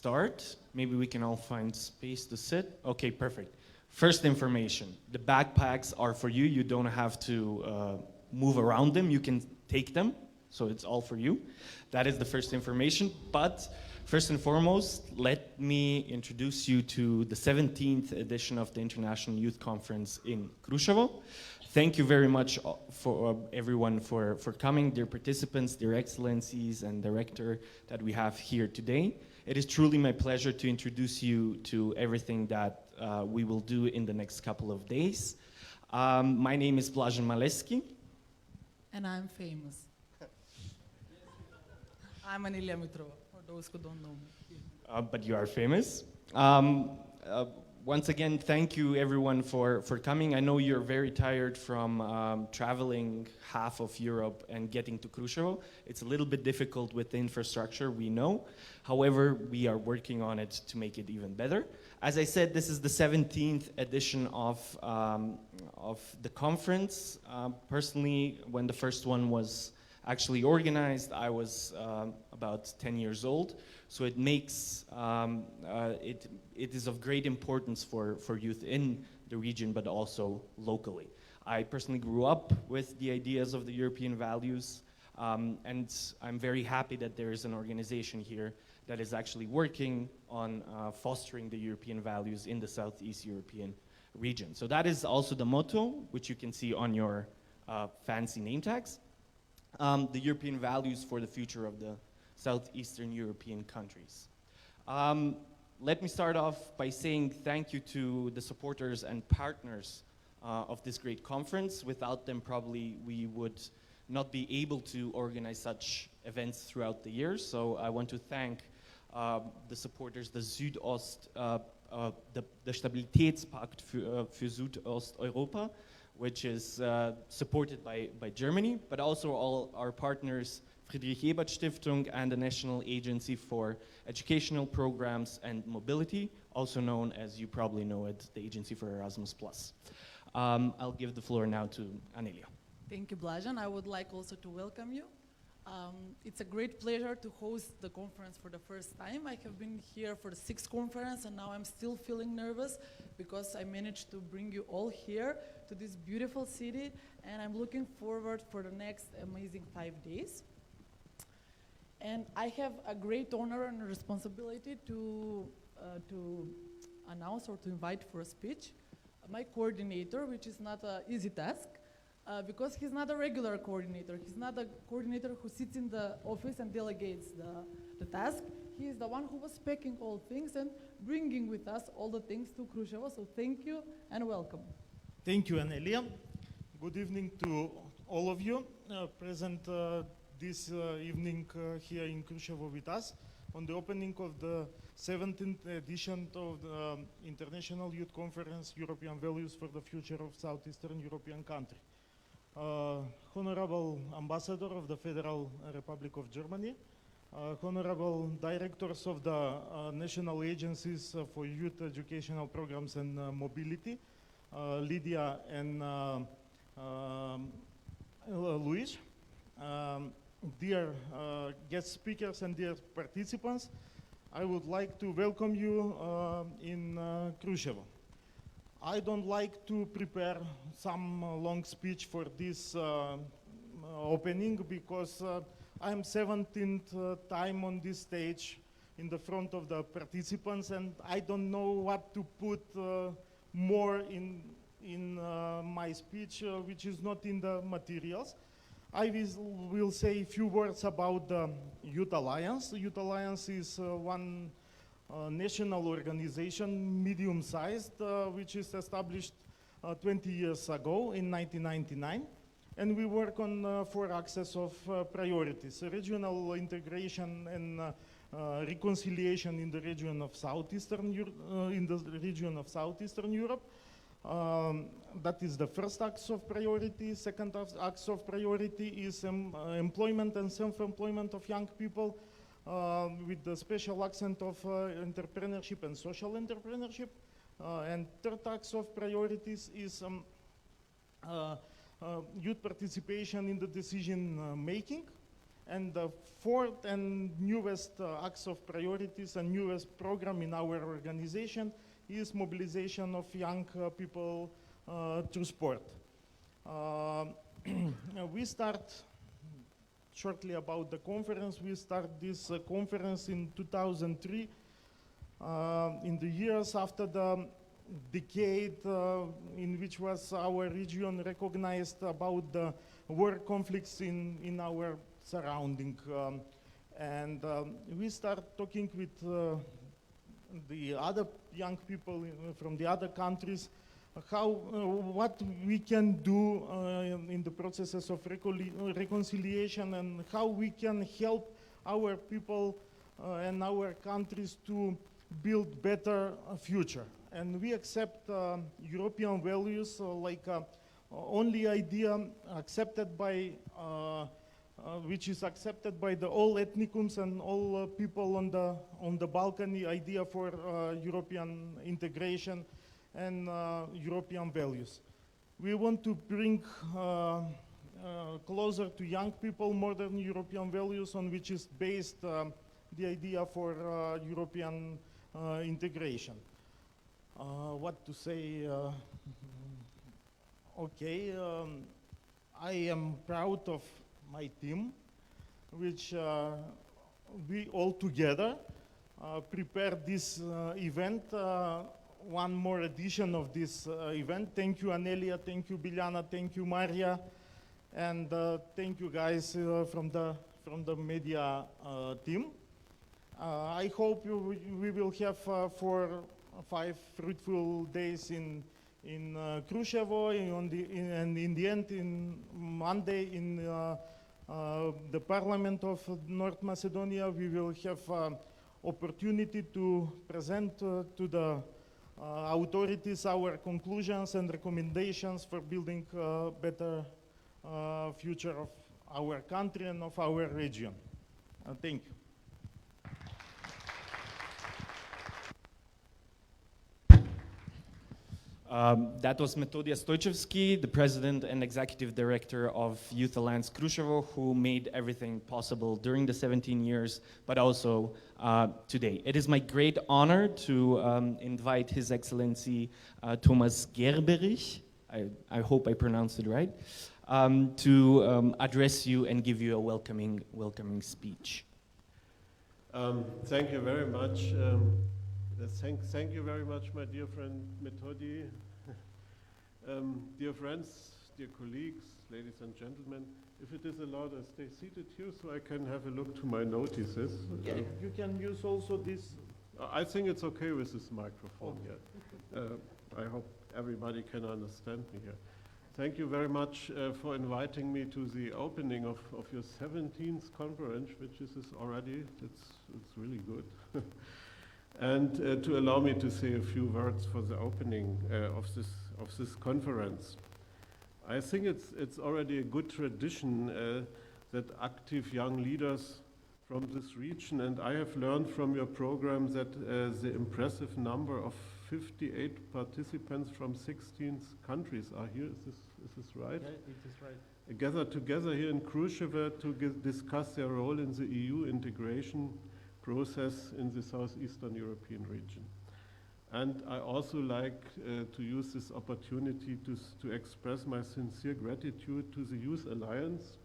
start. Maybe we can all find space to sit. Okay, perfect. First information, the backpacks are for you. You don't have to move around them. You can take them, so it's all for you. That is the first information. But first and foremost, let me introduce you to the 17th edition of the International Youth Conference in Kruševo. Thank you very much for everyone for coming, dear participants, dear excellencies, and director that we have here today. It is truly my pleasure to introduce you to everything that we will do in the next couple of days. My name is Blažen Maleski. And I'm famous. I'm Anilia Mitrova, for those who don't know me. But you are famous. Once again, thank you everyone for coming. I know you're very tired from traveling half of Europe and getting to Kruševo. It's a little bit difficult with the infrastructure, we know. However, we are working on it to make it even better. As I said, this is the 17th edition of the conference. Personally, when the first one was actually organized, I was about 10 years old. So it makes, it is of great importance for youth in the region, but also locally. I personally grew up with the ideas of the European values, and I'm very happy that there is an organization here that is actually working on fostering the European values in the Southeast European region. So that is also the motto, which you can see on your fancy name tags. The European values for the future of the Southeastern European countries. Let me start off by saying thank you to the supporters and partners of this great conference. Without them, probably we would not be able to organize such events throughout the years. So I want to thank the supporters, the Südost, the Stabilitätspakt für Südosteuropa, which is supported by Germany, but also all our partners, Friedrich Ebert Stiftung and the National Agency for Educational Programs and Mobility, also known as, you probably know it, the Agency for Erasmus+. I'll give the floor now to Anelia. Thank you, Blažen. I would like also to welcome you. It's a great pleasure to host the conference for the first time. I have been here for the 6th conference, and now I'm still feeling nervous because I managed to bring you all here to this beautiful city, and I'm looking forward for the next amazing 5 days. And I have a great honor and responsibility to announce or to invite for a speech my coordinator, which is not an easy task, because he's not a regular coordinator. He's not a coordinator who sits in the office and delegates the task. He is the one who was packing all things and bringing with us all the things to Kruševo. So thank you and welcome. Thank you, Anelia. Good evening to all of you present this evening here in Kruševo with us on the opening of the 17th edition of the International Youth Conference, European Values for the Future of Southeastern European Country. Honorable Ambassador of the Federal Republic of Germany, Honorable Directors of the National Agencies for Youth Educational Programs and Mobility, Lydia and Luis, dear guest speakers and dear participants, I would like to welcome you in Kruševo. I don't like to prepare some long speech for this opening because I'm 17th time on this stage in the front of the participants, and I don't know what to put more in my speech, which is not in the materials. I will say a few words about the Youth Alliance. The Youth Alliance is one national organization, medium-sized, which is established 20 years ago in 1999. And we work on 4 axes of priorities: regional integration and reconciliation in the region of Southeastern Europe. That is the first axe of priority. Second axe of priority is employment and self-employment of young people, with the special accent of entrepreneurship and social entrepreneurship. And third axe of priorities is youth participation in the decision making. And the fourth and newest axe of priorities and newest program in our organization is mobilization of young people through sport. We start shortly about the conference. We start this conference in 2003, in the years after the decade in which was our region recognized about the war conflicts in our surrounding. We start talking with the other young people from the other countries, what we can do in the processes of reconciliation, and how we can help our people and our countries to build better future. And we accept European values like only idea accepted by which is accepted by the all ethnicums and all people on the Balkan, the idea for European integration and European values. We want to bring closer to young people modern European values on which is based the idea for European integration. What to say? Okay, I am proud of my team, which we all together prepared this event, one more edition of this event. Thank you, Anelia, thank you, Biljana, thank you, Maria, and thank you guys from the media team. I hope we will have 5 fruitful days in Kruševo, and in the end, in Monday, in the Parliament of North Macedonia, we will have opportunity to present to the authorities our conclusions and recommendations for building a better future of our country and of our region. Thank you. That was Metodija Stojčevski, the president and executive director of Youth Alliance Kruševo, who made everything possible during the 17 years, but also today. It is my great honor to invite His Excellency Thomas Gerberich, I hope I pronounced it right, to address you and give you a welcoming speech. Thank you very much. Thank you very much, my dear friend Metodi. Dear friends, dear colleagues, ladies and gentlemen, if it is allowed, I stay seated here so I can have a look to my notices. Yeah, you can use also this. I think it's okay with this microphone. Okay. I hope everybody can understand me here. Thank you very much for inviting me to the opening of your 17th conference, which is already, it's really good. And to allow me to say a few words for the opening of this conference. I think it's already a good tradition that active young leaders from this region, and I have learned from your program that the impressive number of 58 participants from 16 countries are here. Is this right? Yeah, it is right. Gathered together here in Kruševo to discuss their role in the EU integration process in the southeastern European region. And I also like to use this opportunity to express my sincere gratitude to the Youth Alliance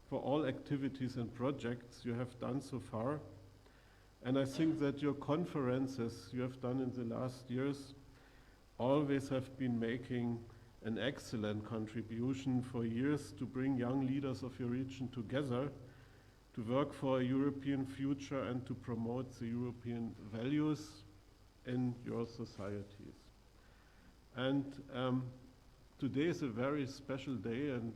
for all activities and projects you have done so far. And I think that your conferences you have done in the last years always have been making an excellent contribution for years to bring young leaders of your region together to work for a European future and to promote the European values in your societies. And today is a very special day, and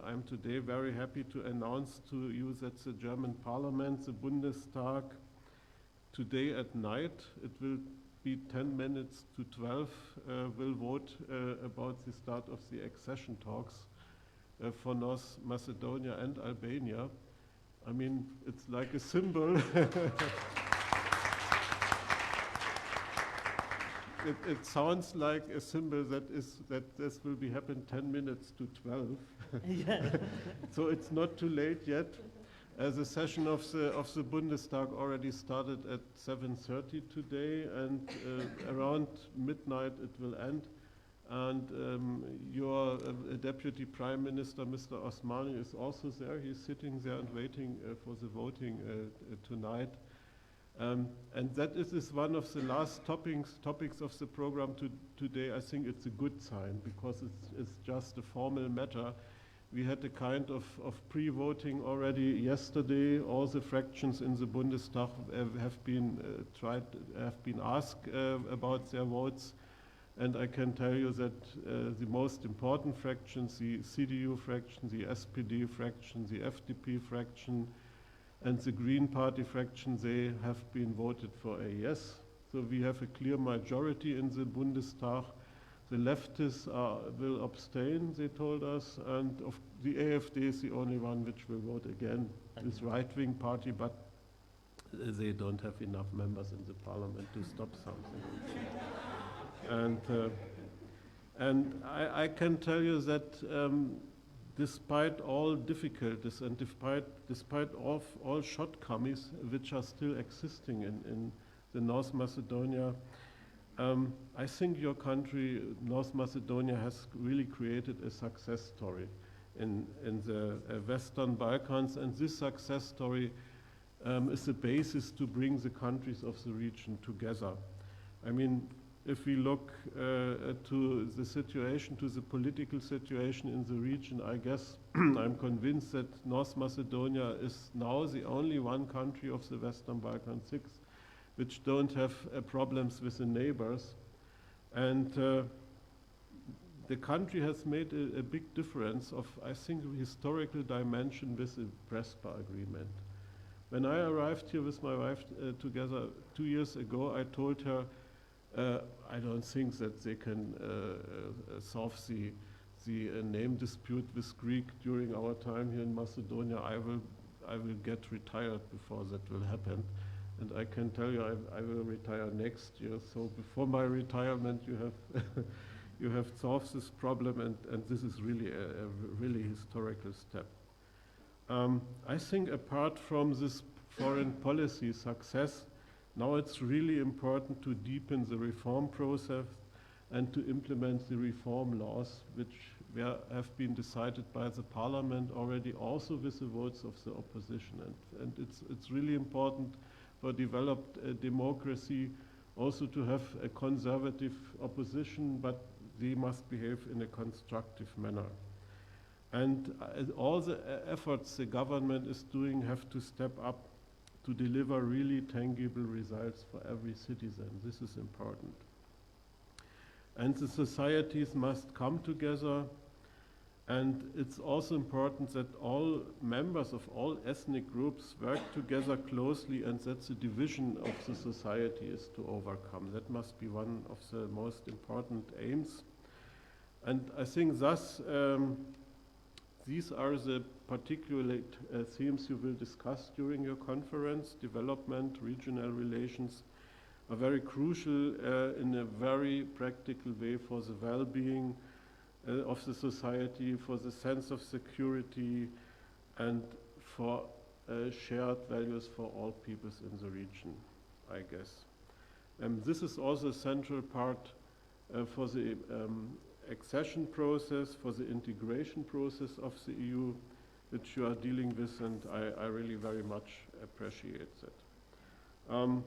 I'm today very happy to announce to you that the German Parliament, the Bundestag, today at night, it will be 10 minutes to 12, will vote about the start of the accession talks for North Macedonia and Albania. I mean, it's like a symbol. It sounds like a symbol that this will be happen 10 minutes to 12. Yeah. So it's not too late yet. The session of the Bundestag already started at 7:30 today, and around midnight it will end. And your Deputy Prime Minister, Mr. Osmani, is also there. He's sitting there and waiting for the voting tonight. And that is one of the last topics of the program today. I think it's a good sign because it's just a formal matter. We had a kind of pre-voting already yesterday. All the fractions in the Bundestag have been asked about their votes. And I can tell you that the most important fractions, the CDU fraction, the SPD fraction, the FDP fraction, and the Green Party fraction, they have been voted for a yes. So we have a clear majority in the Bundestag. The leftists will abstain, they told us, and the AfD is the only one which will vote again. This right-wing party, but they don't have enough members in the parliament to stop something. And I can tell you that despite all difficulties and despite all shortcomings which are still existing in the North Macedonia, I think your country, North Macedonia, has really created a success story in the Western Balkans, and this success story is the basis to bring the countries of the region together. I mean, if we look to the situation, to the political situation in the region, I guess I'm convinced that North Macedonia is now the only one country of the Western Balkan 6 which don't have problems with the neighbors. And the country has made a big difference of, I think, historical dimension with the Prespa agreement. When I arrived here with my wife together 2 years ago, I told her, I don't think that they can solve the name dispute with Greek during our time here in Macedonia. I will get retired before that will happen. And I can tell you I will retire next year. So before my retirement you have you have solved this problem, and this is really a really historical step. I think apart from this foreign policy success, now it's really important to deepen the reform process and to implement the reform laws which have been decided by the parliament already, also with the votes of the opposition. And it's really important for developed democracy also to have a conservative opposition, but they must behave in a constructive manner. And all the efforts the government is doing have to step up to deliver really tangible results for every citizen. This is important. And the societies must come together, and it's also important that all members of all ethnic groups work together closely, and that the division of the society is to overcome. That must be one of the most important aims. And I think thus these are the particular themes you will discuss during your conference. Development, regional relations are very crucial in a very practical way for the well-being of the society, for the sense of security, and for shared values for all peoples in the region, I guess. This is also a central part for the accession process, for the integration process of the EU, which you are dealing with, and I really very much appreciate that.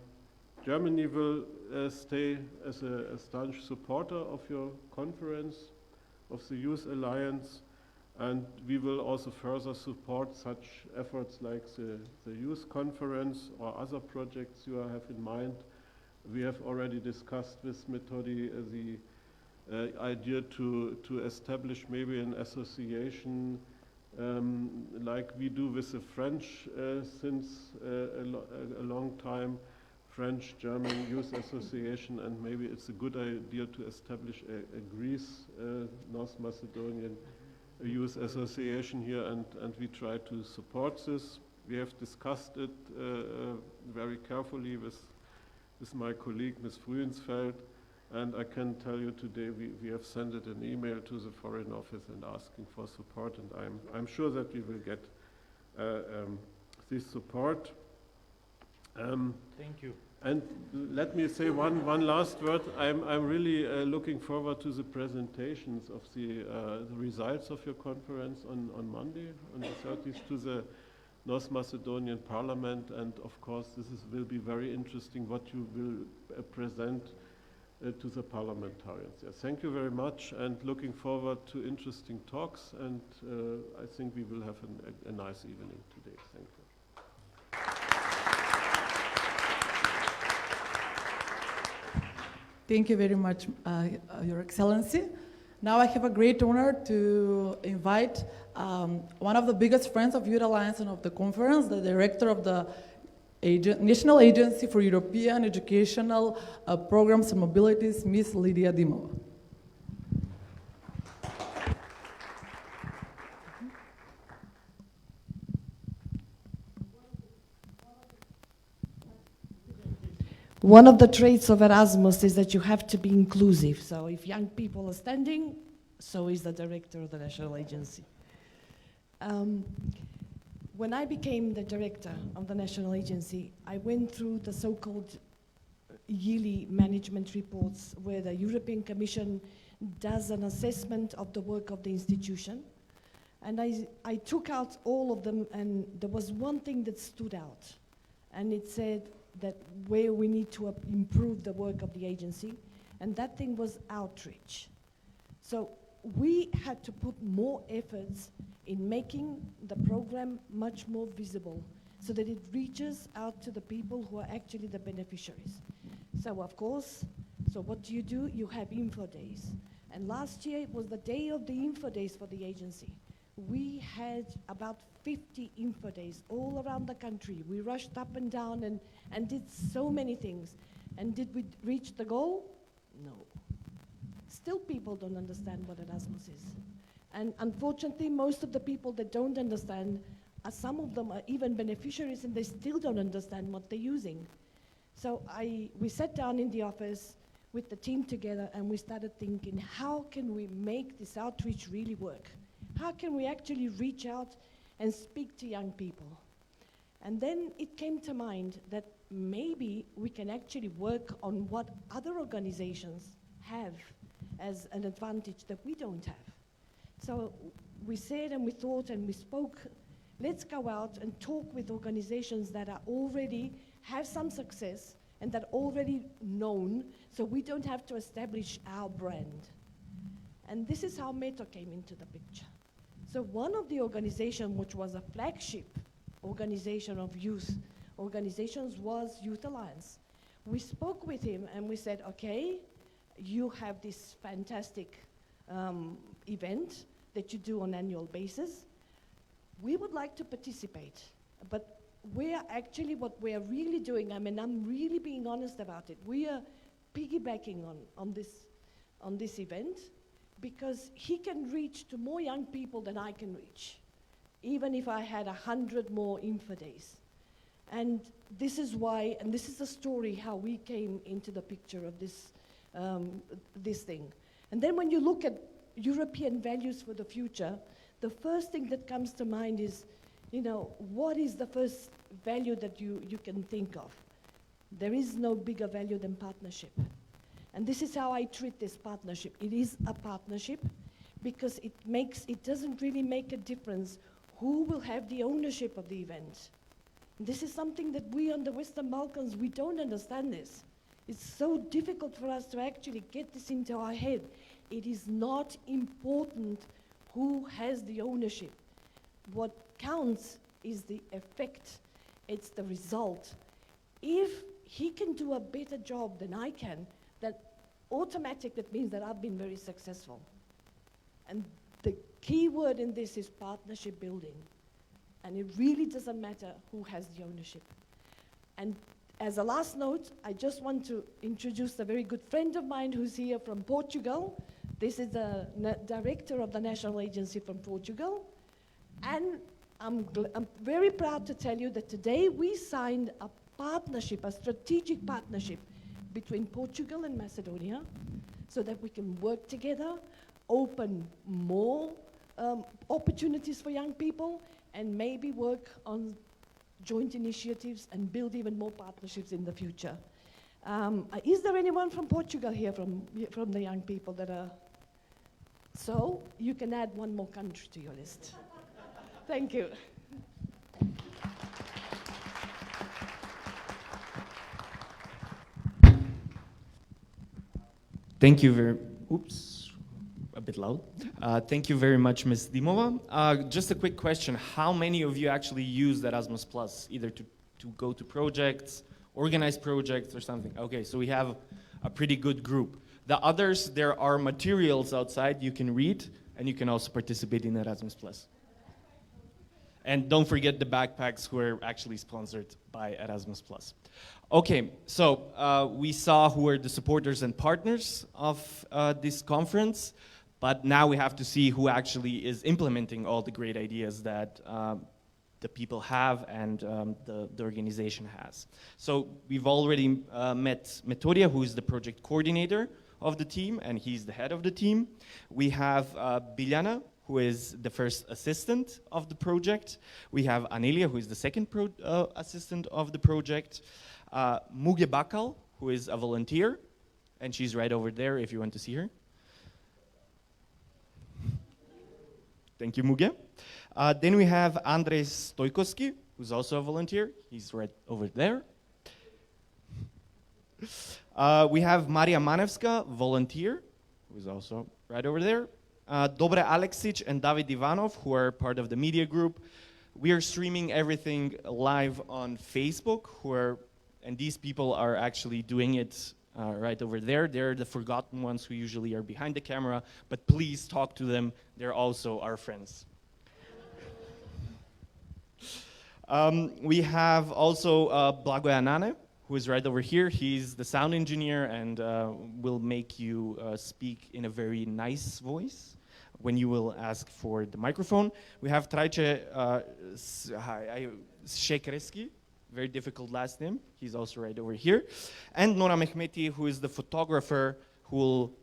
Germany will stay as a staunch supporter of your conference, of the Youth Alliance, and we will also further support such efforts like the Youth Conference or other projects you have in mind. We have already discussed with Methodi the idea to establish maybe an association like we do with the French since a long time, French-German Youth Association, and maybe it's a good idea to establish a Greece, North Macedonian Youth Association here, and we try to support this. We have discussed it very carefully with my colleague, Ms. Frühensfeld, and I can tell you today we have sent it an email to the Foreign Office and asking for support, and I'm sure that we will get this support. Thank you. And let me say one last word. I'm really looking forward to the presentations of the results of your conference on Monday, on the 30th, to the North Macedonian Parliament. And of course, will be very interesting what you will present to the parliamentarians. Yeah, thank you very much, and looking forward to interesting talks. And I think we will have a nice evening today. Thank you. Thank you very much, Your Excellency. Now I have a great honor to invite one of the biggest friends of Youth Alliance and of the conference, the director of the National Agency for European Educational Programs and Mobilities, Ms. Lidia Dimova. One of the traits of Erasmus is that you have to be inclusive. So if young people are standing, so is the director of the national agency. When I became the director of the national agency, I went through the so-called yearly management reports where the European Commission does an assessment of the work of the institution. And I took out all of them, and there was one thing that stood out. And it said that where we need to improve the work of the agency, and that thing was outreach. So we had to put more efforts in making the program much more visible so that it reaches out to the people who are actually the beneficiaries. So of course, so what do? You have info days. And last year it was the day of the info days for the agency. We had about 50 info days all around the country. We rushed up and down and did so many things. And did we reach the goal? No. Still people don't understand what Erasmus is. And unfortunately, most of the people that don't understand, some of them are even beneficiaries and they still don't understand what they're using. So we sat down in the office with the team together and we started thinking, how can we make this outreach really work? How can we actually reach out and speak to young people? And then it came to mind that maybe we can actually work on what other organizations have as an advantage that we don't have. So we said and we thought and we spoke, let's go out and talk with organizations that are already have some success and that are already known, so we don't have to establish our brand. And this is how Meto came into the picture. So one of the organizations, which was a flagship organization of youth organizations, was Youth Alliance. We spoke with him and we said, okay, you have this fantastic event that you do on an annual basis. We would like to participate, but what we are really doing, I mean, I'm really being honest about it. We are piggybacking on this event because he can reach to more young people than I can reach, even if I had 100 more info days. And this is why, and this is the story how we came into the picture of this thing. And then when you look at European values for the future, the first thing that comes to mind is, what is the first value that you can think of? There is no bigger value than partnership. And this is how I treat this partnership. It is a partnership because it doesn't really make a difference who will have the ownership of the event. This is something that we on the Western Balkans, we don't understand this. It's so difficult for us to actually get this into our head. It is not important who has the ownership. What counts is the effect. It's the result. If he can do a better job than I can, that means that I've been very successful. And the key word in this is partnership building. And it really doesn't matter who has the ownership. And as a last note, I just want to introduce a very good friend of mine who's here from Portugal. This is the director of the National Agency from Portugal. And I'm very proud to tell you that today we signed a partnership, a strategic partnership between Portugal and Macedonia so that we can work together, open more opportunities for young people, and maybe work on joint initiatives and build even more partnerships in the future. Is there anyone from Portugal here, from the young people that are? So you can add one more country to your list. Thank you. Thank you very, oops, a bit loud. Thank you very much, Ms. Dimova. Just a quick question. How many of you actually use Erasmus Plus, either to go to projects, organize projects or something? Okay, so we have a pretty good group. The others, there are materials outside you can read, and you can also participate in Erasmus Plus. And don't forget the backpacks who are actually sponsored by Erasmus Plus. Okay, so we saw who are the supporters and partners of this conference, but now we have to see who actually is implementing all the great ideas that the people have and the organization has. So we've already met Metodia, who is the project coordinator of the team, and he's the head of the team. We have Biljana, who is the first assistant of the project. We have Anelia, who is the second assistant of the project. Muge Bakal, who is a volunteer, and she's right over there if you want to see her. Thank you, Muge. Then we have Andres Stojkoski, who's also a volunteer. He's right over there. We have Maria Manevska, volunteer, who's also right over there. Dobre Aleksic and David Ivanov, who are part of the media group. We are streaming everything live on Facebook, and these people are actually doing it right over there. They're the forgotten ones who usually are behind the camera, but please talk to them. They're also our friends. We have also Blagoje Anane, who is right over here. He's the sound engineer and will make you speak in a very nice voice when you will ask for the microphone. We have Trajce Shekreski, very difficult last name. He's also right over here. And Nora Mehmeti, who is the photographer who will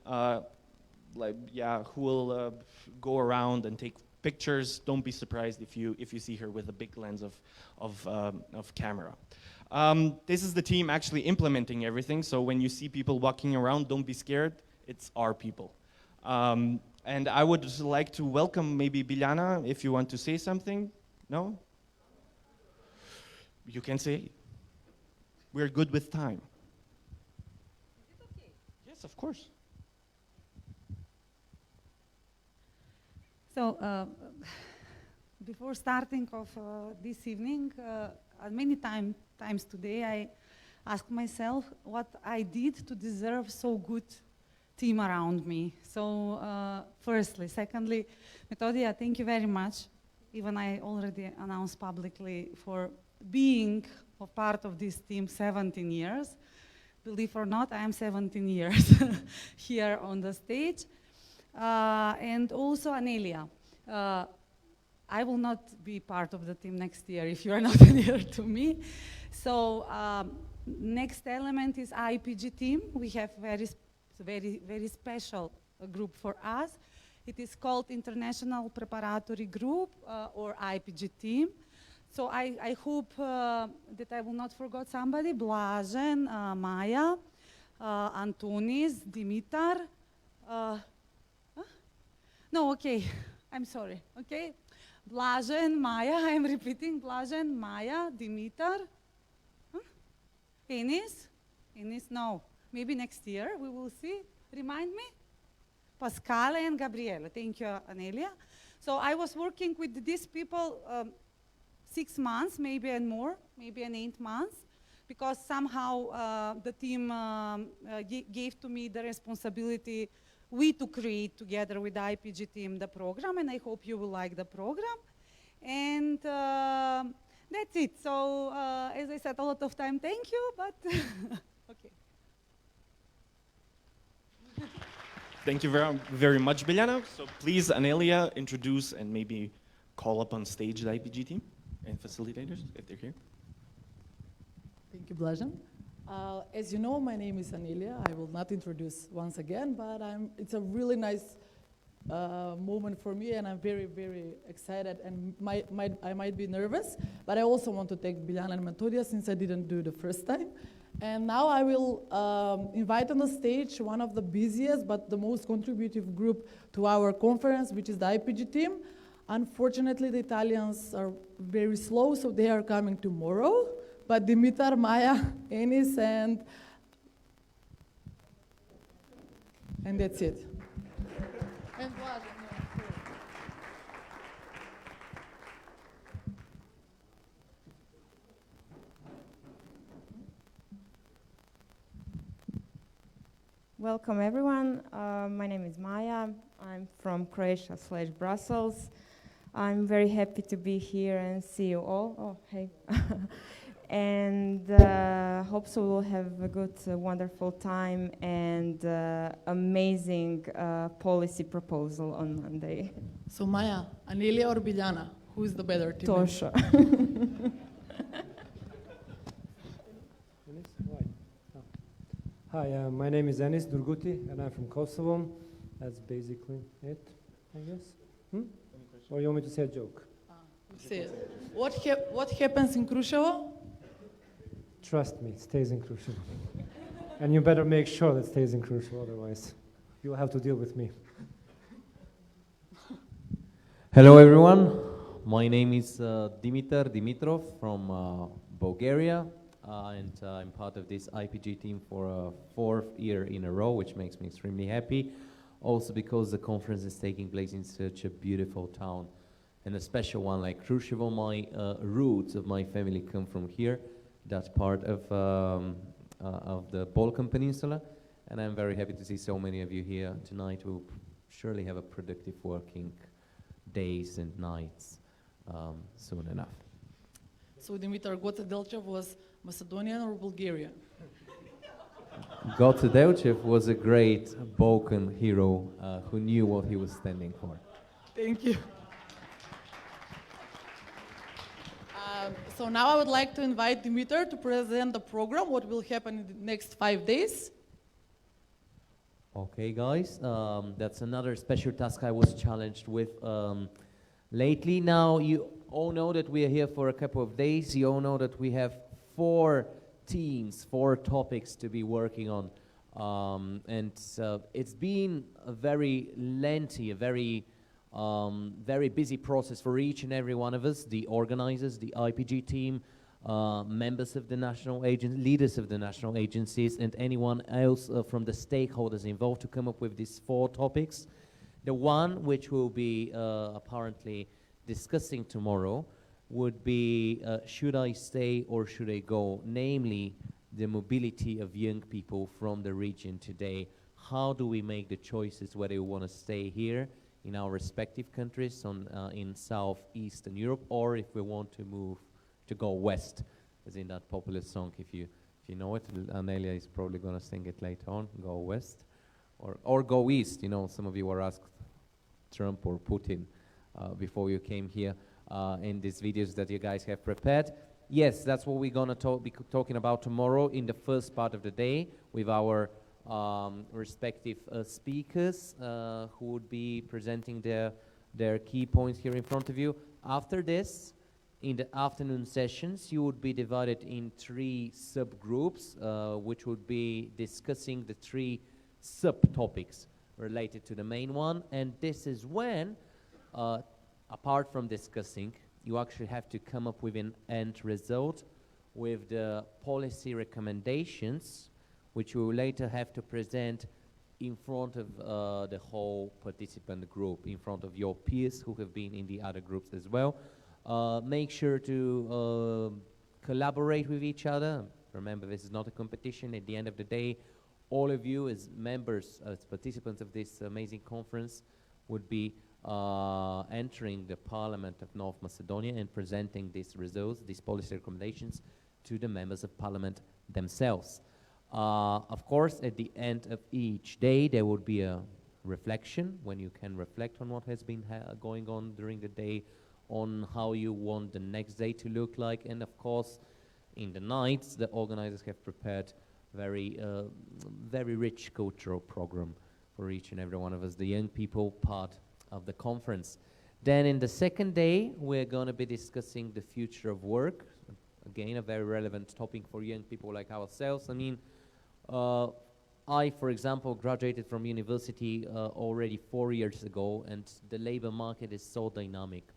go around and take pictures. Don't be surprised if you see her with a big lens of camera. This is the team actually implementing everything. So when you see people walking around, don't be scared. It's our people. And I would like to welcome maybe Biljana, if you want to say something. No? You can say. We're good with time. Is it okay? Yes, of course. So, before starting of this evening, many times today I asked myself what I did to deserve so good team around me. So, firstly. Secondly, Metodia, thank you very much. Even I already announced publicly for being a part of this team 17 years. Believe or not, I am 17 years here on the stage. And also Anelia. I will not be part of the team next year if you are not near to me. So next element is IPG team. We have very special group for us. It is called International Preparatory Group or IPG team. So I hope that I will not forget somebody. Blažen, Maja, Antonis, Dimitar. No, okay, I'm sorry, okay? Blažen, Maja, I'm repeating, Blažen, Maja, Dimitar. Enis? Enis, no. Maybe next year, we will see. Remind me? Pascale and Gabriele. Thank you, Anelia. So I was working with these people 6 months, maybe and more, maybe and 8 months, because somehow the team gave to me the responsibility to create together with the IPG team the program, and I hope you will like the program. And that's it. So as I said a lot of time, thank you, but okay. Thank you very much, Biljana. So please, Anelia, introduce and maybe call up on stage the IPG team and facilitators, if they're here. Thank you, Blažen. As you know, my name is Anelia. I will not introduce once again, but it's a really nice moment for me, and I'm very, very excited, and I might be nervous, but I also want to take Biljana and Metodia since I didn't do the first time. And now I will invite on the stage one of the busiest but the most contributive group to our conference, which is the IPG team. Unfortunately, the Italians are very slow, so they are coming tomorrow. But Dimitar, Maya, Enis, and that's it. And Vlad, Welcome everyone. My name is Maya. I'm from Croatia/Brussels. I'm very happy to be here and see you all. Oh, hey. And hope so we'll have a good, wonderful time and amazing policy proposal on Monday. So Maya, Anelia or Biljana? Who is the better team? Tosha. Hi, my name is Enis Durguti, and I'm from Kosovo. That's basically it, I guess. Or you want me to say a joke? Say it. What happens in Kruševo? Trust me, it stays in Kruševo. And you better make sure that it stays in Kruševo, otherwise you'll have to deal with me. Hello everyone, my name is Demeter Dimitrov from Bulgaria, and I'm part of this IPG team for a 4th year in a row, which makes me extremely happy. Also because the conference is taking place in such a beautiful town, and a special one like Kruševo. My roots of my family come from here, that part of the Balkan Peninsula, and I'm very happy to see so many of you here tonight who surely have a productive working days and nights soon enough. So Dimitar, Goce Delchev was Macedonian or Bulgarian? Goce Delchev was a great Balkan hero who knew what he was standing for. Thank you. So now I would like to invite Dimitar to present the program, what will happen in the next 5 days. Okay, guys, that's another special task I was challenged with lately. Now, you all know that we are here for a couple of days. You all know that we have 4 teams, 4 topics to be working on. And it's been a very lengthy, a very busy process for each and every one of us, the organizers, the IPG team, members of the national agencies, leaders of the national agencies, and anyone else from the stakeholders involved to come up with these 4 topics. The one which we'll be apparently discussing tomorrow would be should I stay or should I go, namely the mobility of young people from the region today. How do we make the choices whether we want to stay here in our respective countries in Southeastern Europe, or if we want to move to go west, as in that popular song, if you know it. Anelia is probably going to sing it later on, go west, or go east. You know, some of you were asked Trump or Putin before you came here in these videos that you guys have prepared. Yes, that's what we're going to be talking about tomorrow in the first part of the day with our respective speakers who would be presenting their key points here in front of you. After this, in the afternoon sessions, you would be divided in 3 subgroups, which would be discussing the 3 subtopics related to the main one. And this is when, apart from discussing, you actually have to come up with an end result with the policy recommendations, which we will later have to present in front of the whole participant group, in front of your peers who have been in the other groups as well. Make sure to collaborate with each other. Remember, this is not a competition. At the end of the day, all of you as members, as participants of this amazing conference would be entering the Parliament of North Macedonia and presenting these results, these policy recommendations, to the members of Parliament themselves. Of course, at the end of each day, there would be a reflection, when you can reflect on what has been going on during the day, on how you want the next day to look like. And of course, in the nights, the organizers have prepared very rich cultural program for each and every one of us, the young people part of the conference. Then in the second day, we're going to be discussing the future of work. Again, a very relevant topic for young people like ourselves. I mean, I, for example, graduated from university already 4 years ago, and the labor market is so dynamic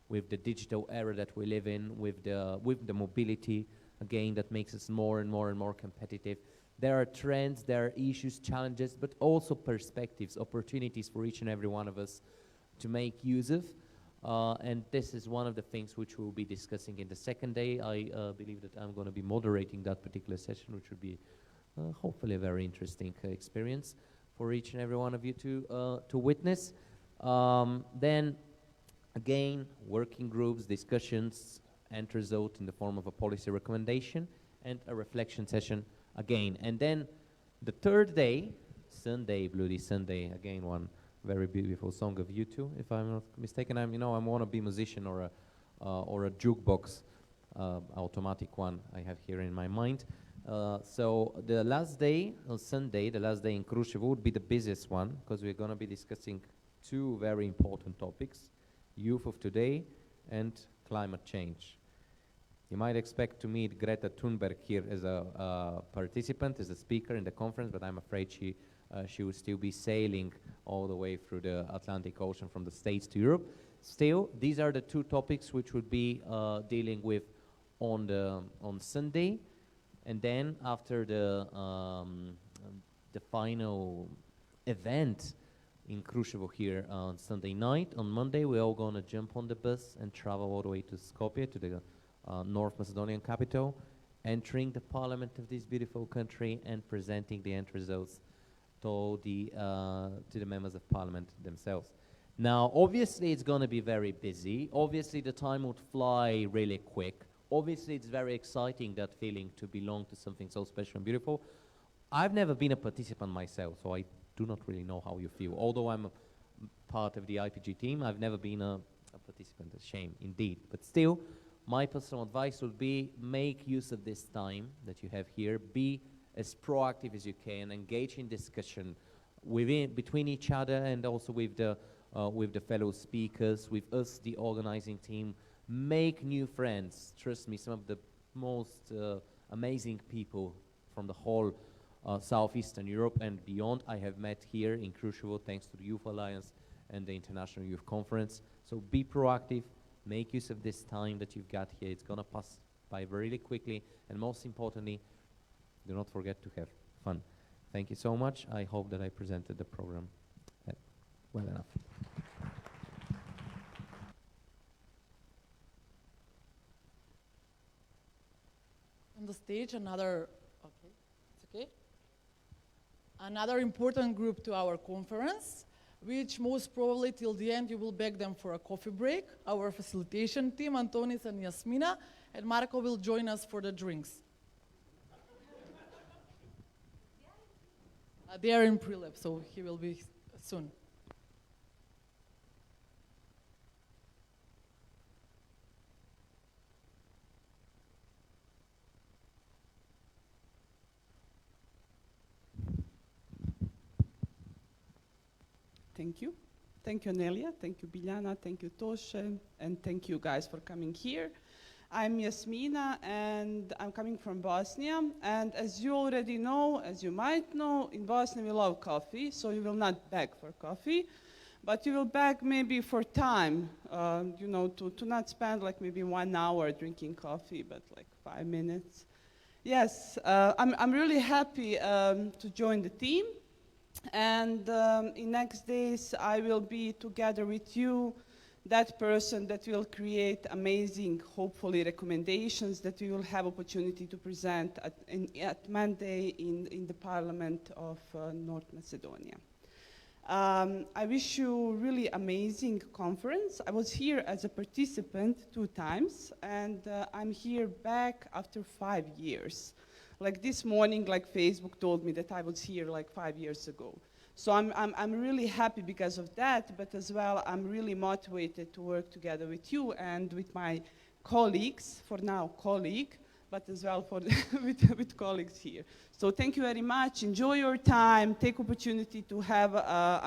with the digital era that we live in, with the mobility, again, that makes us more and more and more competitive. There are trends, there are issues, challenges, but also perspectives, opportunities for each and every one of us to make use of. And this is one of the things which we'll be discussing in the second day. I believe that I'm going to be moderating that particular session, which would be hopefully a very interesting experience for each and every one of you to witness. Then, again, working groups, discussions, end result in the form of a policy recommendation and a reflection session again. And then the third day, Sunday, Bloody Sunday, again, one very beautiful song of U2, if I'm not mistaken. I'm wanna-be musician or a jukebox, automatic one I have here in my mind. So the last day, on Sunday, the last day in Kruševo would be the busiest one, because we're going to be discussing two very important topics, youth of today and climate change. You might expect to meet Greta Thunberg here as a participant, as a speaker in the conference, but I'm afraid she will still be sailing all the way through the Atlantic Ocean from the States to Europe. Still, these are the two topics which would be dealing with on Sunday. And then after the final event in Kruševo here on Sunday night, on Monday we're all going to jump on the bus and travel all the way to Skopje, to the North Macedonian capital, entering the parliament of this beautiful country and presenting the end results to the members of parliament themselves. Now, obviously it's going to be very busy. Obviously the time would fly really quick. Obviously, it's very exciting, that feeling to belong to something so special and beautiful. I've never been a participant myself, so I do not really know how you feel. Although I'm a part of the IPG team, I've never been a participant. A shame, indeed. But still, my personal advice would be make use of this time that you have here. Be as proactive as you can. Engage in discussion between each other and also with the fellow speakers, with us, the organizing team. Make new friends. Trust me, some of the most amazing people from the whole Southeastern Europe and beyond I have met here in Kruševo, thanks to the Youth Alliance and the International Youth Conference. So be proactive, make use of this time that you've got here. It's going to pass by really quickly, and most importantly, do not forget to have fun. Thank you so much. I hope that I presented the program well enough. On the stage, another important group to our conference, which most probably till the end you will beg them for a coffee break. Our facilitation team, Antonis and Jasmina, and Marco will join us for the drinks. They are in pre-lab, so he will be soon. Thank you. Thank you, Nelia. Thank you, Biljana. Thank you, Toshe. And thank you guys for coming here. I'm Jasmina, and I'm coming from Bosnia. And as you already know, as you might know, in Bosnia we love coffee, so you will not beg for coffee, but you will beg maybe for time, to not spend like maybe 1 hour drinking coffee, but like 5 minutes. Yes, I'm really happy to join the team. And in next days, I will be together with you, that person that will create amazing, hopefully, recommendations that we will have opportunity to present at Monday in the Parliament of North Macedonia. I wish you really amazing conference. I was here as a participant 2 times, and I'm here back after 5 years. Like this morning, like Facebook told me that I was here like 5 years ago. So I'm really happy because of that, but as well, I'm really motivated to work together with you and with my colleagues, for now colleague, but as well for with colleagues here. So thank you very much. Enjoy your time. Take opportunity to have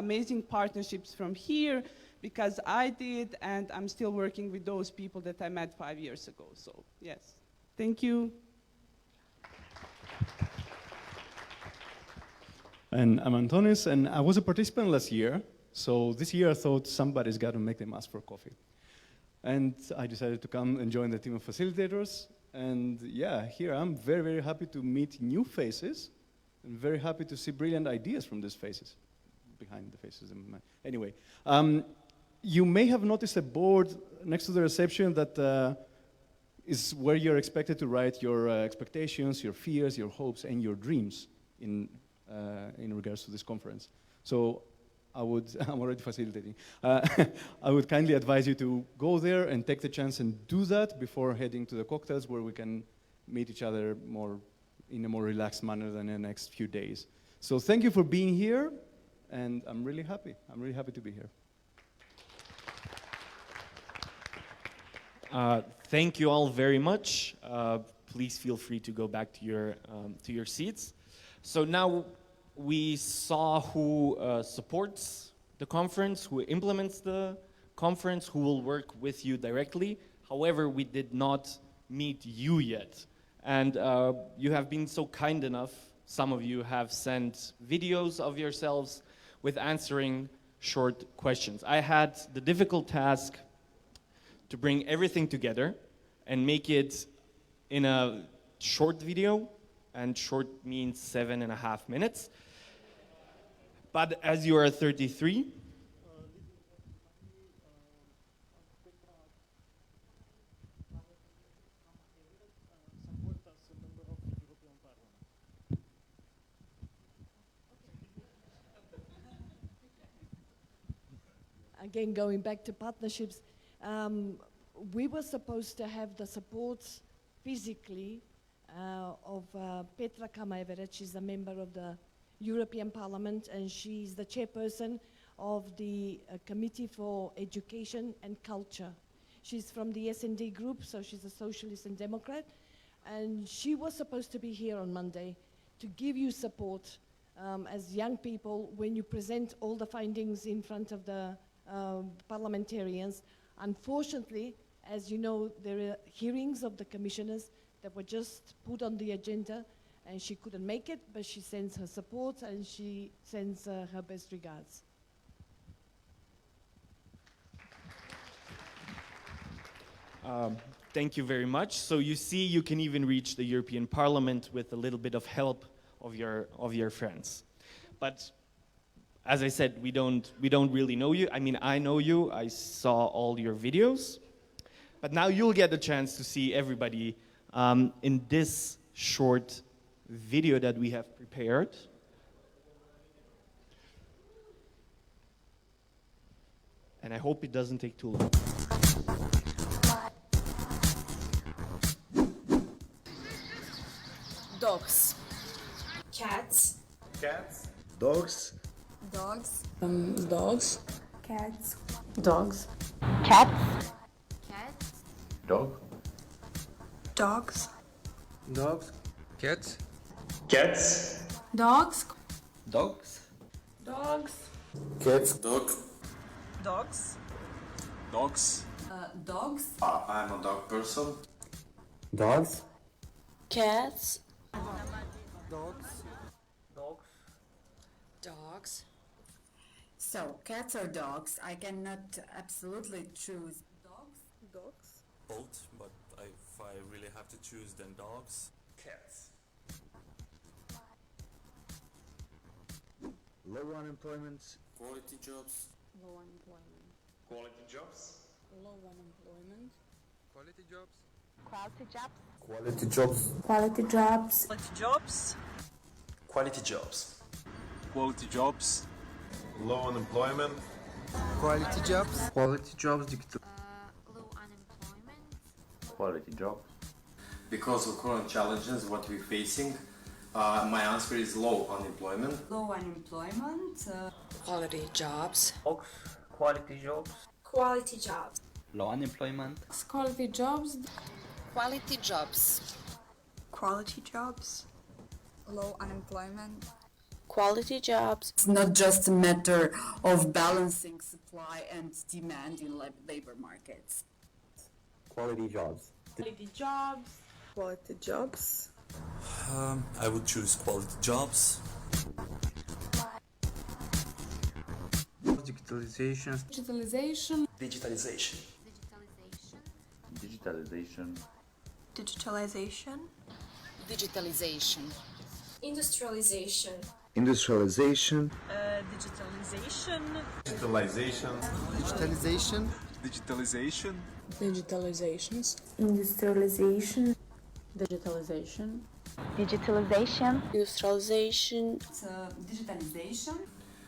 amazing partnerships from here, because I did, and I'm still working with those people that I met 5 years ago. So yes, thank you. And I'm Antonis, and I was a participant last year. So this year I thought somebody's got to make them ask for coffee. And I decided to come and join the team of facilitators. And yeah, here I'm very, very happy to meet new faces and very happy to see brilliant ideas from these faces, behind the faces. Anyway, you may have noticed a board next to the reception that is where you're expected to write your expectations, your fears, your hopes, and your dreams in regards to this conference. So I'm already facilitating. I would kindly advise you to go there and take the chance and do that before heading to the cocktails, where we can meet each other in a more relaxed manner than in the next few days. So thank you for being here, and I'm really happy. I'm really happy to be here. Thank you all very much. Please feel free to go back to your seats. So now we saw who supports the conference, who implements the conference, who will work with you directly. However, we did not meet you yet. And you have been so kind enough, some of you have sent videos of yourselves with answering short questions. I had the difficult task to bring everything together and make it in a short video, and short means 7.5 minutes. But as you are 33, again, going back to partnerships, we were supposed to have the support physically of Petra Kamaeveret. She's a member of the European Parliament, and she's the chairperson of the Committee for Education and Culture. She's from the S&D group, so she's a socialist and democrat, and she was supposed to be here on Monday to give you support as young people when you present all the findings in front of the parliamentarians. Unfortunately, as you know, there are hearings of the commissioners that were just put on the agenda, and she couldn't make it, but she sends her support and she sends her best regards. Thank you very much. So you see, you can even reach the European Parliament with a little bit of help of your friends. But as I said, we don't really know you. I mean, I know you. I saw all your videos. But now you'll get the chance to see everybody in this short video that we have prepared. And I hope it doesn't take too long. Dogs. Cats. Cats. Dogs. Dogs. Dogs. Cats. Dogs. Cats. Cats. Dog. Dogs. Dogs. Cats. Cats. Dogs. Dogs. Dogs. Cats. Dog. Dogs. Dogs. Dogs. I'm a dog person. Dogs. Cats. Dogs. Dogs. Dogs. So, cats or dogs? I cannot absolutely choose. Dogs. Dogs. Both, but if I really have to choose, then dogs. Cats. Low unemployment. Quality jobs. Low unemployment. Quality jobs. Low unemployment. Quality jobs. Quality jobs. Quality jobs. Quality jobs. Quality jobs. Quality jobs. Quality jobs. Low unemployment. Quality jobs. Quality jobs. Low unemployment. Quality jobs. Because of current challenges, what we're facing, my answer is low unemployment. Low unemployment. Quality jobs. Quality jobs. Quality jobs. Low unemployment. Quality jobs. Quality jobs. Quality jobs. Low unemployment. Quality jobs. It's not just a matter of balancing supply and demand in labor markets. Quality jobs. Quality jobs. Quality jobs. I would choose quality jobs. Digitalization. Digitalization. Digitalization. Digitalization. Digitalization. Digitalization. Industrialization. Industrialization. Digitalization. Digitalization. Digitalization. Digitalization. Digitalizations. Industrialization. Digitalization. Digitalization. Industrialization. Digitalization.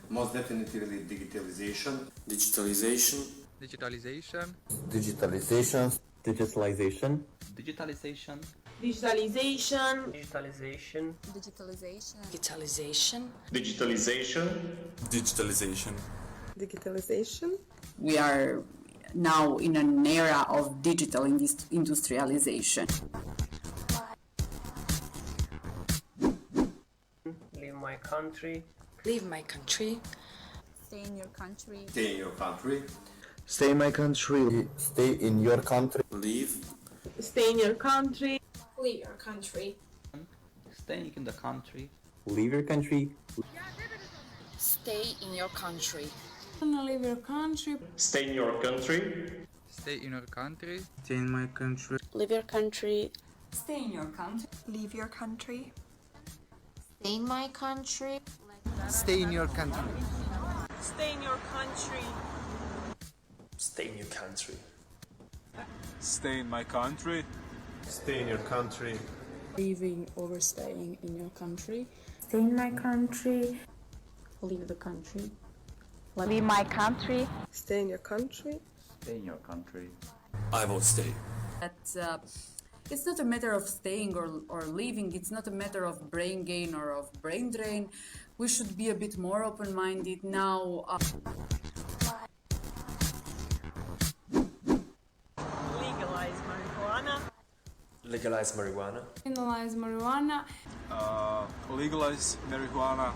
Most definitely digitalization. Digitalization. Digitalization. Digitalization. Digitalization. Digitalization. Digitalization. Digitalization. Digitalization. Digitalization. Digitalization. Digitalization. We are now in an era of digital industrialization. Leave my country. Leave my country. Stay in your country. Stay in your country. Stay in my country. Stay in your country. Leave. Stay in your country. Leave your country. Staying in the country. Leave your country. Stay in your country. Leave your country. Stay in your country. Stay in your country. Stay in my country. Leave your country. Stay in your country. Leave your country. Stay in my country. Stay in your country. Stay in your country. Stay in your country. Stay in my country. Stay in your country. Leaving or staying in your country. Stay in my country. Leave the country. Leave my country. Stay in your country. Stay in your country. I will stay. It's not a matter of staying or leaving. It's not a matter of brain gain or of brain drain. We should be a bit more open-minded now. Legalize marijuana. Legalize marijuana. Legalize marijuana. Legalize marijuana.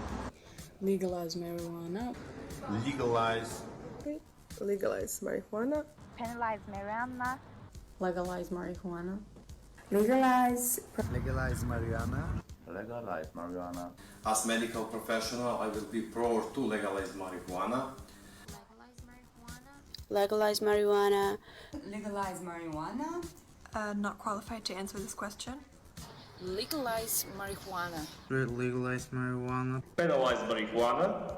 Legalize marijuana. Legalize. Legalize marijuana. Penalize marijuana. Legalize marijuana. Legalize. Legalize marijuana. Legalize marijuana. As medical professional, I will be pro to legalize marijuana. Legalize marijuana. Legalize marijuana. Not qualified to answer this question. Legalize marijuana. Legalize marijuana. Penalize marijuana.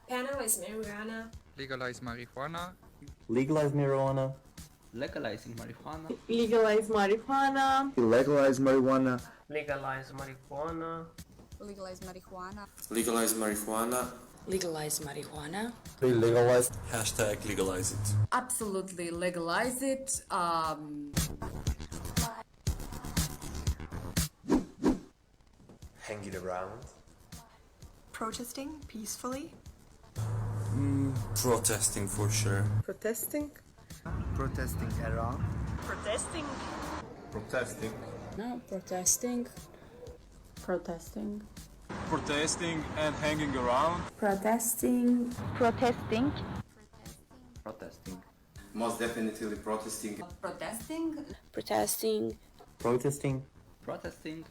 Penalize marijuana. Legalize marijuana. Legalize marijuana. Legalizing marijuana. Legalize marijuana. Legalize marijuana. Legalize marijuana. Legalize marijuana. Legalize marijuana. Legalize marijuana. Legalize. Hashtag legalize it. Absolutely legalize it. Hang it around. Protesting peacefully. Protesting for sure. Protesting. Protesting around. Protesting. Protesting. No, protesting. Protesting. Protesting and hanging around. Protesting. Protesting. Protesting. Most definitely protesting. Protesting. Protesting. Protesting. Protesting.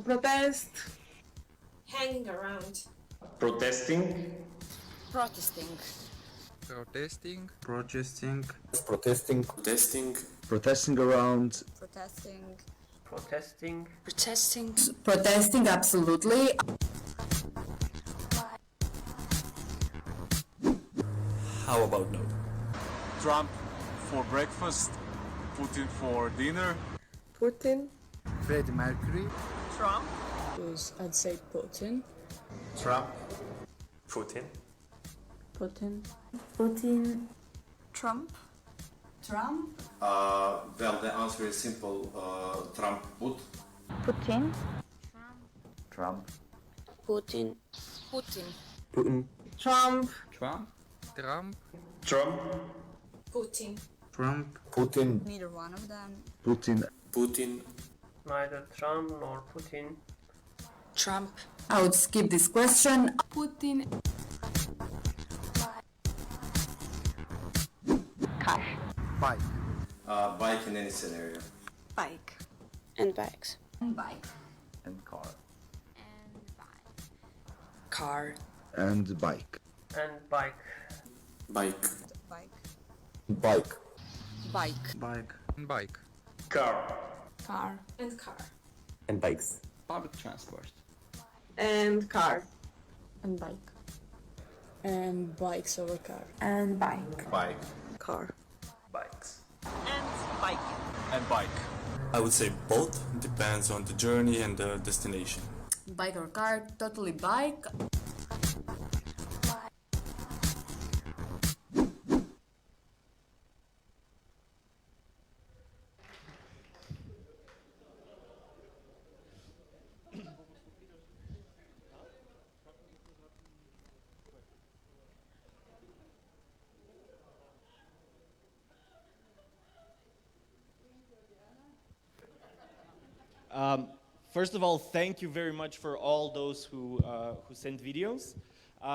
Protest. Hanging around. Protesting. Protesting. Protesting. Protesting. Protesting. Protesting. Protesting around. Protesting. Protesting. Protesting. Protesting, absolutely. How about no? Trump for breakfast. Putin for dinner. Putin. Freddie Mercury. Trump. I'd say Putin. Trump. Putin. Putin. Putin. Trump. Trump. Well, the answer is simple. Trump put. Putin. Trump. Putin. Putin. Putin. Trump. Trump. Trump. Trump. Putin. Trump. Putin. Neither one of them. Putin. Putin. Neither Trump nor Putin. Trump. I would skip this question. Putin. Car. Bike. Bike in any scenario. Bike. And bikes. And bike. And car. And bike. Car. And bike. And bike. Bike. Bike. Bike. Bike. Bike. And bike. Car. Car. And car. And bikes. Public transport. And car. And bike. And bikes over car. And bike. Bike. Car. Bikes. And bike. And bike. I would say both. Depends on the journey and the destination. Bike or car, totally bike. First of all, thank you very much for all those who sent videos.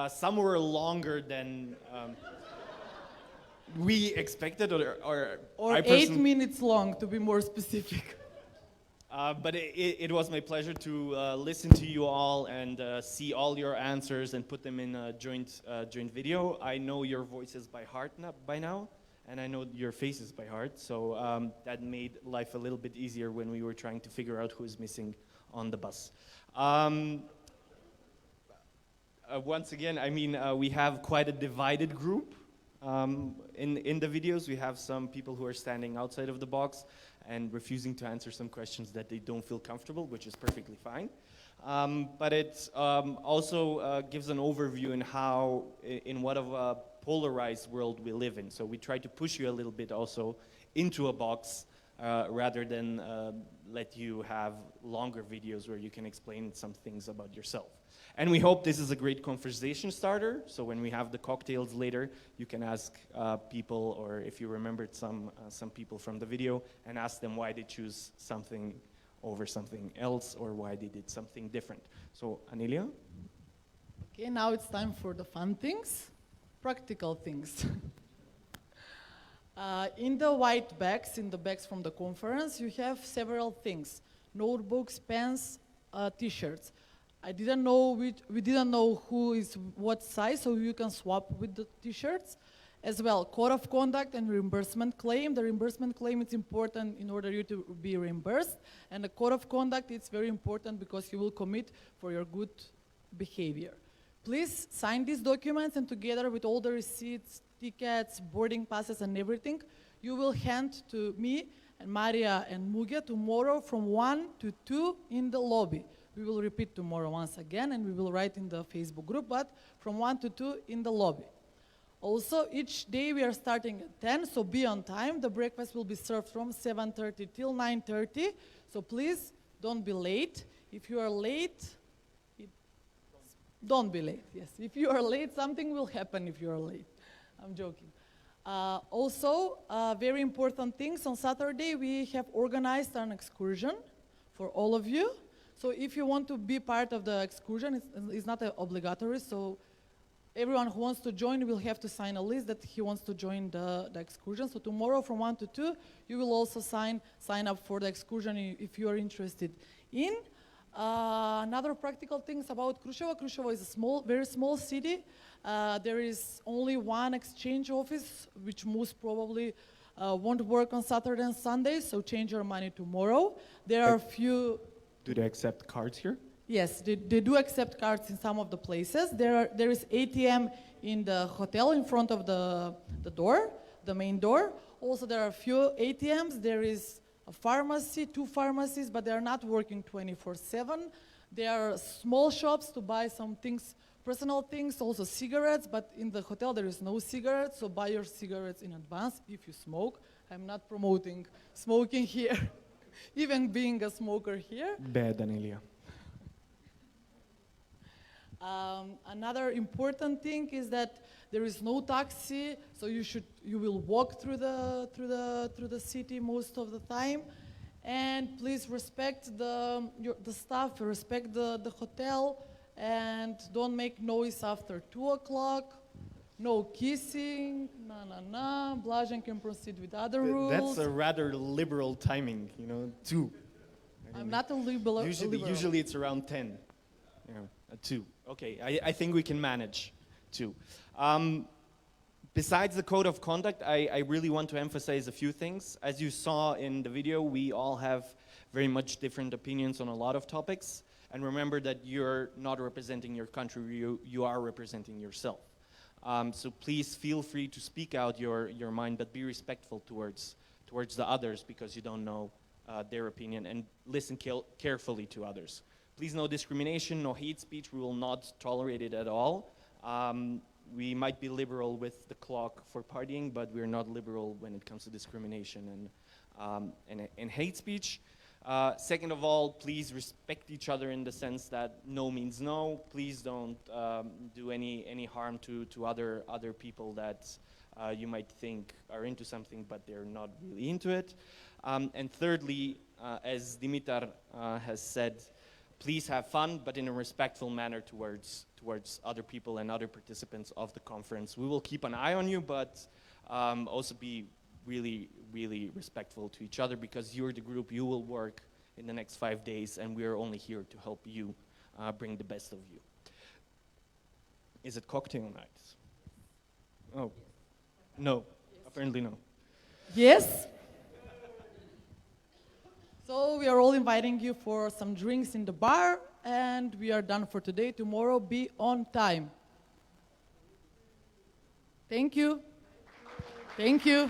Some were longer than we expected, or I 8 minutes long, to be more specific. But it was my pleasure to listen to you all and see all your answers and put them in a joint video. I know your voices by heart by now, and I know your faces by heart, so that made life a little bit easier when we were trying to figure out who's missing on the bus. Once again, I mean, we have quite a divided group in the videos. We have some people who are standing outside of the box and refusing to answer some questions that they don't feel comfortable, which is perfectly fine. But it also gives an overview in what of a polarized world we live in. So we try to push you a little bit also into a box rather than let you have longer videos where you can explain some things about yourself. And we hope this is a great conversation starter, so when we have the cocktails later, you can ask people, or if you remembered some people from the video, and ask them why they choose something over something else, or why they did something different. So, Anelia? Okay, now it's time for the fun things, practical things. In the white bags, in the bags from the conference, you have several things: notebooks, pens, t-shirts. We didn't know who is what size, so you can swap with the t-shirts. As well, code of conduct and reimbursement claim. The reimbursement claim is important in order you to be reimbursed, and the code of conduct is very important because you will commit for your good behavior. Please sign these documents, and together with all the receipts, tickets, boarding passes, and everything, you will hand to me and Maria and Muge tomorrow from 1 to 2 in the lobby. We will repeat tomorrow once again, and we will write in the Facebook group, but from 1 to 2 in the lobby. Also, each day we are starting at 10, so be on time. The breakfast will be served from 7:30 till 9:30, so please don't be late. If you are late, don't be late, yes. If you are late, something will happen if you are late. I'm joking. Also, very important things, on Saturday we have organized an excursion for all of you. So if you want to be part of the excursion, it's not obligatory, so everyone who wants to join will have to sign a list that he wants to join the excursion. So tomorrow from 1 to 2, you will also sign up for the excursion if you are interested in. Another practical things about Kruševo. Kruševo is a very small city. There is only one exchange office, which most probably won't work on Saturday and Sunday, so change your money tomorrow. There are a few... Do they accept cards here? Yes, they do accept cards in some of the places. There is ATM in the hotel in front of the door, the main door. Also, there are a few ATMs. There is a pharmacy, 2 pharmacies, but they are not working 24/7. There are small shops to buy some things, personal things, also cigarettes, but in the hotel there is no cigarettes, so buy your cigarettes in advance if you smoke. I'm not promoting smoking here, even being a smoker here. Bad, Anelia. Another important thing is that there is no taxi, so you will walk through the city most of the time. And please respect the staff, respect the hotel, and don't make noise after 2 o'clock. No kissing, Blažen can proceed with other rules. That's a rather liberal timing, 2. I'm not a liberal. Usually it's around 10. 2. Okay, I think we can manage 2. Besides the code of conduct, I really want to emphasize a few things. As you saw in the video, we all have very much different opinions on a lot of topics. And remember that you're not representing your country, you are representing yourself. So please feel free to speak out your mind, but be respectful towards the others, because you don't know their opinion, and listen carefully to others. Please, no discrimination, no hate speech. We will not tolerate it at all. We might be liberal with the clock for partying, but we're not liberal when it comes to discrimination and hate speech. Second of all, please respect each other in the sense that no means no. Please don't do any harm to other people that you might think are into something, but they're not really into it. And thirdly, as Dimitar has said, please have fun, but in a respectful manner towards other people and other participants of the conference. We will keep an eye on you, but also be really, really respectful to each other, because you're the group, you will work in the next 5 days, and we are only here to help you bring the best of you. Is it cocktail night? Oh, no, apparently no. Yes? So we are all inviting you for some drinks in the bar, and we are done for today. Tomorrow, be on time. Thank you. Thank you.